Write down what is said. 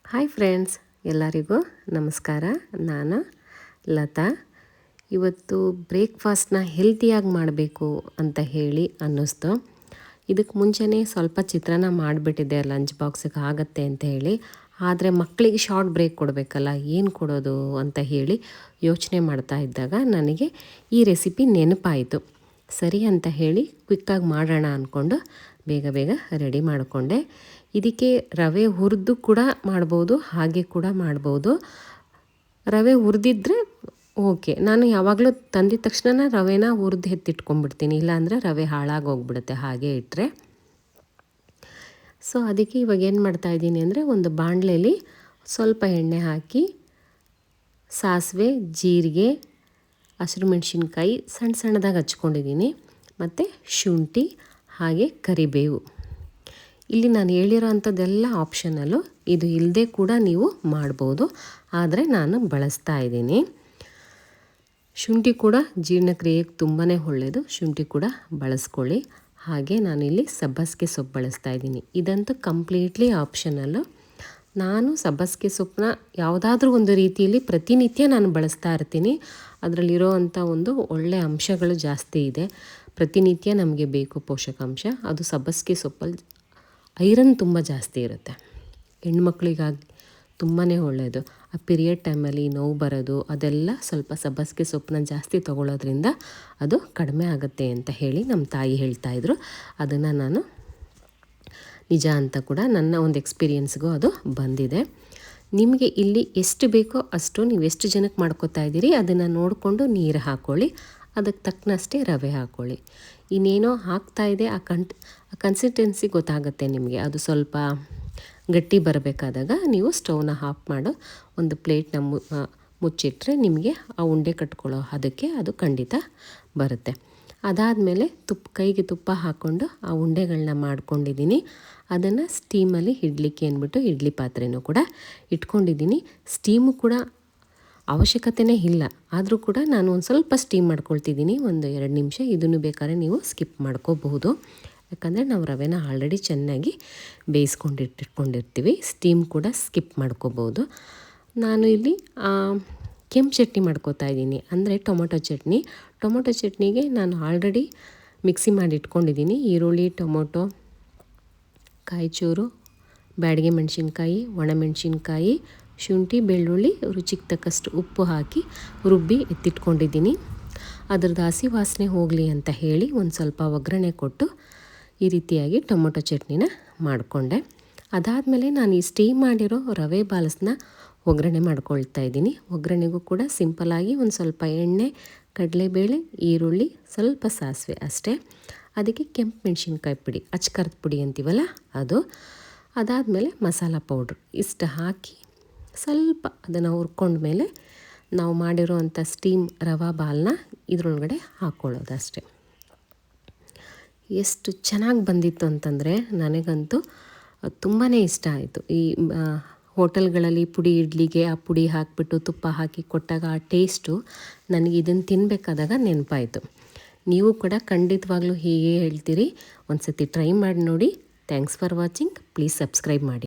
Hi friends, ಎಲ್ಲರಿಗೂ ನಮಸ್ಕಾರ. ನಾನು ಲತಾ. ಇವತ್ತು ಬ್ರೇಕ್ಫಾಸ್ಟ್ನ ಹೆಲ್ತಿಯಾಗಿ ಮಾಡಬೇಕು ಅಂತ ಹೇಳಿ ಅನ್ನಿಸ್ತು. ಇದಕ್ಕೆ ಮುಂಚೆನೇ ಸ್ವಲ್ಪ ಚಿತ್ರಾನ್ನ ಮಾಡಿಬಿಟ್ಟಿದ್ದೆ ಲಂಚ್ ಬಾಕ್ಸಿಗೆ ಆಗುತ್ತೆ ಅಂತ ಹೇಳಿ. ಆದರೆ ಮಕ್ಕಳಿಗೆ ಶಾರ್ಟ್ ಬ್ರೇಕ್ ಕೊಡಬೇಕಲ್ಲ, ಏನು ಕೊಡೋದು ಅಂತ ಹೇಳಿ ಯೋಚನೆ ಮಾಡ್ತಾ ಇದ್ದಾಗ ನನಗೆ ಈ ರೆಸಿಪಿ ನೆನಪಾಯಿತು. ಸರಿ ಅಂತ ಹೇಳಿ ಕ್ವಿಕ್ಕಾಗಿ ಮಾಡೋಣ ಅಂದ್ಕೊಂಡು ಬೇಗ ರೆಡಿ ಮಾಡಿಕೊಂಡೆ. ಇದಕ್ಕೆ ರವೆ ಹುರಿದು ಕೂಡ ಮಾಡ್ಬೋದು, ಹಾಗೆ ಕೂಡ ಮಾಡ್ಬೋದು. ರವೆ ಹುರಿದಿದ್ರೆ ಓಕೆ. ನಾನು ಯಾವಾಗಲೂ ತಂದಿದ ತಕ್ಷಣ ರವೆನ ಹುರಿದು ಎತ್ತಿಟ್ಕೊಂಡ್ಬಿಡ್ತೀನಿ, ಇಲ್ಲಾಂದರೆ ರವೆ ಹಾಳಾಗೋಗ್ಬಿಡುತ್ತೆ ಹಾಗೆ ಇಟ್ಟರೆ. ಸೊ ಅದಕ್ಕೆ ಇವಾಗ ಏನು ಮಾಡ್ತಾಯಿದ್ದೀನಿ ಅಂದರೆ, ಒಂದು ಬಾಣಲೆಯಲ್ಲಿ ಸ್ವಲ್ಪ ಎಣ್ಣೆ ಹಾಕಿ ಸಾಸಿವೆ, ಜೀರಿಗೆ, ಹಸಿರು ಮೆಣಸಿನ್ಕಾಯಿ ಸಣ್ಣದಾಗಿ ಹಚ್ಕೊಂಡಿದ್ದೀನಿ, ಮತ್ತು ಶುಂಠಿ ಹಾಗೆ ಕರಿಬೇವು. ಇಲ್ಲಿ ನಾನು ಹೇಳಿರೋ ಅಂಥದ್ದೆಲ್ಲ ಆಪ್ಷನಲ್ಲು, ಇದು ಇಲ್ಲದೆ ಕೂಡ ನೀವು ಮಾಡ್ಬೋದು, ಆದರೆ ನಾನು ಬಳಸ್ತಾ ಇದ್ದೀನಿ. ಶುಂಠಿ ಕೂಡ ಜೀರ್ಣಕ್ರಿಯೆಗೆ ತುಂಬಾ ಒಳ್ಳೆಯದು, ಶುಂಠಿ ಕೂಡ ಬಳಸ್ಕೊಳ್ಳಿ. ಹಾಗೆ ನಾನಿಲ್ಲಿ ಸಬ್ಬಸಿಗೆ ಸೊಪ್ಪು ಬಳಸ್ತಾ ಇದ್ದೀನಿ. ಇದಂತೂ ಕಂಪ್ಲೀಟ್ಲಿ ಆಪ್ಷನಲ್ಲು. ನಾನು ಸಬ್ಬಸಿಗೆ ಸೊಪ್ಪನ್ನ ಯಾವುದಾದ್ರೂ ಒಂದು ರೀತಿಯಲ್ಲಿ ಪ್ರತಿನಿತ್ಯ ನಾನು ಬಳಸ್ತಾ ಇರ್ತೀನಿ. ಅದರಲ್ಲಿರೋ ಅಂಥ ಒಂದು ಒಳ್ಳೆಯ ಅಂಶಗಳು ಜಾಸ್ತಿ ಇದೆ. ಪ್ರತಿನಿತ್ಯ ನಮಗೆ ಬೇಕು ಪೋಷಕಾಂಶ. ಅದು ಸಬ್ಬಸಿಗೆ ಸೊಪ್ಪಲ್ಲಿ ಐರನ್ ತುಂಬ ಜಾಸ್ತಿ ಇರುತ್ತೆ. ಹೆಣ್ಮಕ್ಳಿಗಾಗಿ ತುಂಬಾ ಒಳ್ಳೆಯದು. ಆ ಪೀರಿಯಡ್ ಟೈಮಲ್ಲಿ ನೋವು ಬರೋದು ಅದೆಲ್ಲ ಸ್ವಲ್ಪ ಸಬ್ಬಸಿಗೆ ಸೊಪ್ಪನ್ನ ಜಾಸ್ತಿ ತೊಗೊಳ್ಳೋದ್ರಿಂದ ಅದು ಕಡಿಮೆ ಆಗುತ್ತೆ ಅಂತ ಹೇಳಿ ನಮ್ಮ ತಾಯಿ ಹೇಳ್ತಾಯಿದ್ರು. ಅದನ್ನು ನಾನು ನಿಜ ಅಂತ ಕೂಡ ನನ್ನ ಒಂದು ಎಕ್ಸ್ಪೀರಿಯೆನ್ಸ್ಗೂ ಅದು ಬಂದಿದೆ. ನಿಮಗೆ ಇಲ್ಲಿ ಎಷ್ಟು ಬೇಕೋ ಅಷ್ಟು, ನೀವು ಎಷ್ಟು ಜನಕ್ಕೆ ಮಾಡ್ಕೋತಾ ಇದ್ದೀರಿ ಅದನ್ನು ನೋಡಿಕೊಂಡು ನೀರು ಹಾಕ್ಕೊಳ್ಳಿ, ಅದಕ್ಕೆ ತಕ್ಕನಷ್ಟೇ ರವೆ ಹಾಕ್ಕೊಳ್ಳಿ. ಇನ್ನೇನೋ ಹಾಕ್ತಾಯಿದೆ ಆ ಕನ್ಸಿಸ್ಟೆನ್ಸಿ ಗೊತ್ತಾಗುತ್ತೆ ನಿಮಗೆ. ಅದು ಸ್ವಲ್ಪ ಗಟ್ಟಿ ಬರಬೇಕಾದಾಗ ನೀವು ಸ್ಟವ್ನ ಆಫ್ ಮಾಡು ಒಂದು ಪ್ಲೇಟ್ನ ಮುಚ್ಚಿಟ್ರೆ ನಿಮಗೆ ಆ ಉಂಡೆ ಕಟ್ಕೊಳ್ಳೋ ಅದಕ್ಕೆ ಅದು ಖಂಡಿತ ಬರುತ್ತೆ. ಅದಾದಮೇಲೆ ಕೈಗೆ ತುಪ್ಪ ಹಾಕ್ಕೊಂಡು ಆ ಉಂಡೆಗಳನ್ನ ಮಾಡ್ಕೊಂಡಿದ್ದೀನಿ. ಅದನ್ನು ಸ್ಟೀಮಲ್ಲಿ ಇಡ್ಲಿಕ್ಕೆ ಅಂದ್ಬಿಟ್ಟು ಇಡ್ಲಿ ಪಾತ್ರೆನೂ ಕೂಡ ಇಟ್ಕೊಂಡಿದ್ದೀನಿ. ಸ್ಟೀಮು ಕೂಡ ಅವಶ್ಯಕತೆಯೇ ಇಲ್ಲ, ಆದರೂ ಕೂಡ ನಾನು ಒಂದು ಸ್ವಲ್ಪ ಸ್ಟೀಮ್ ಮಾಡ್ಕೊಳ್ತಿದ್ದೀನಿ, ಒಂದು 2 ನಿಮಿಷ. ಇದನ್ನು ಬೇಕಾದ್ರೆ ನೀವು ಸ್ಕಿಪ್ ಮಾಡ್ಕೋಬಹುದು, ಯಾಕಂದರೆ ನಾವು ರವೆನ ಆಲ್ರೆಡಿ ಚೆನ್ನಾಗಿ ಬೇಯಿಸ್ಕೊಂಡಿಟ್ಟಿರ್ತೀವಿ. ಸ್ಟೀಮ್ ಕೂಡ ಸ್ಕಿಪ್ ಮಾಡ್ಕೋಬೋದು. ನಾನು ಇಲ್ಲಿ ಕೆಂಪು ಚಟ್ನಿ ಮಾಡ್ಕೋತಾ ಇದ್ದೀನಿ, ಅಂದರೆ ಟೊಮೊಟೊ ಚಟ್ನಿ. ಟೊಮೊಟೊ ಚಟ್ನಿಗೆ ನಾನು ಆಲ್ರೆಡಿ ಮಿಕ್ಸಿ ಮಾಡಿ ಇಟ್ಕೊಂಡಿದ್ದೀನಿ. ಈರುಳ್ಳಿ, ಟೊಮೊಟೊ, ಕಾಯಿಚೂರು, ಬ್ಯಾಡಗೆ ಮೆಣಸಿನ್ಕಾಯಿ, ಒಣಮೆಣಸಿನ್ಕಾಯಿ, ಶುಂಠಿ, ಬೆಳ್ಳುಳ್ಳಿ, ರುಚಿಗೆ ತಕ್ಕಷ್ಟು ಉಪ್ಪು ಹಾಕಿ ರುಬ್ಬಿ ಎತ್ತಿಟ್ಕೊಂಡಿದ್ದೀನಿ. ಅದರದ್ದು ಹಸಿ ವಾಸನೆ ಹೋಗಲಿ ಅಂತ ಹೇಳಿ ಒಂದು ಸ್ವಲ್ಪ ಒಗ್ಗರಣೆ ಕೊಟ್ಟು ಈ ರೀತಿಯಾಗಿ ಟೊಮೊಟೊ ಚಟ್ನಿನ ಮಾಡಿಕೊಂಡೆ. ಅದಾದಮೇಲೆ ನಾನು ಈ ಸ್ಟೀಮ್ ಮಾಡಿರೋ ರವೆ ಬಾಲ್ಸ್ನ ಒಗ್ಗರಣೆ ಮಾಡ್ಕೊಳ್ತಾ ಇದ್ದೀನಿ. ಒಗ್ಗರಣೆಗೂ ಕೂಡ ಸಿಂಪಲ್ಲಾಗಿ ಒಂದು ಸ್ವಲ್ಪ ಎಣ್ಣೆ, ಕಡಲೆಬೇಳೆ, ಈರುಳ್ಳಿ, ಸ್ವಲ್ಪ ಸಾಸಿವೆ ಅಷ್ಟೇ. ಅದಕ್ಕೆ ಕೆಂಪು ಮೆಣಸಿನ್ಕಾಯಿ ಪುಡಿ, ಅಚ್ಕರದ ಪುಡಿ ಅಂತೀವಲ್ಲ ಅದು. ಅದಾದಮೇಲೆ ಮಸಾಲ ಪೌಡ್ರ್ ಇಷ್ಟು ಹಾಕಿ ಸ್ವಲ್ಪ ಅದನ್ನು ಹುರ್ಕೊಂಡ್ಮೇಲೆ ನಾವು ಮಾಡಿರೋ ಅಂಥ ಸ್ಟೀಮ್ ರವಾ ಬಾಲ್ನ ಇದರೊಳಗಡೆ ಹಾಕ್ಕೊಳ್ಳೋದು ಅಷ್ಟೆ. ಎಷ್ಟು ಚೆನ್ನಾಗಿ ಬಂದಿತ್ತು ಅಂತಂದರೆ ನನಗಂತೂ ತುಂಬಾ ಇಷ್ಟ ಆಯಿತು. ಈ ಹೋಟೆಲ್ಗಳಲ್ಲಿ ಪುಡಿ ಇಡ್ಲಿಗೆ ಆ ಪುಡಿ ಹಾಕಿಬಿಟ್ಟು ತುಪ್ಪ ಹಾಕಿ ಕೊಟ್ಟಾಗ ಆ ಟೇಸ್ಟು ನನಗೆ ಇದನ್ನು ತಿನ್ನಬೇಕಾದಾಗ ನೆನಪಾಯಿತು. ನೀವು ಕೂಡ ಖಂಡಿತವಾಗ್ಲೂ ಹೀಗೆ ಹೇಳ್ತೀರಿ. ಒಂದು ಸತಿ ಟ್ರೈ ಮಾಡಿ ನೋಡಿ. Thanks for watching. Please subscribe ಮಾಡಿ.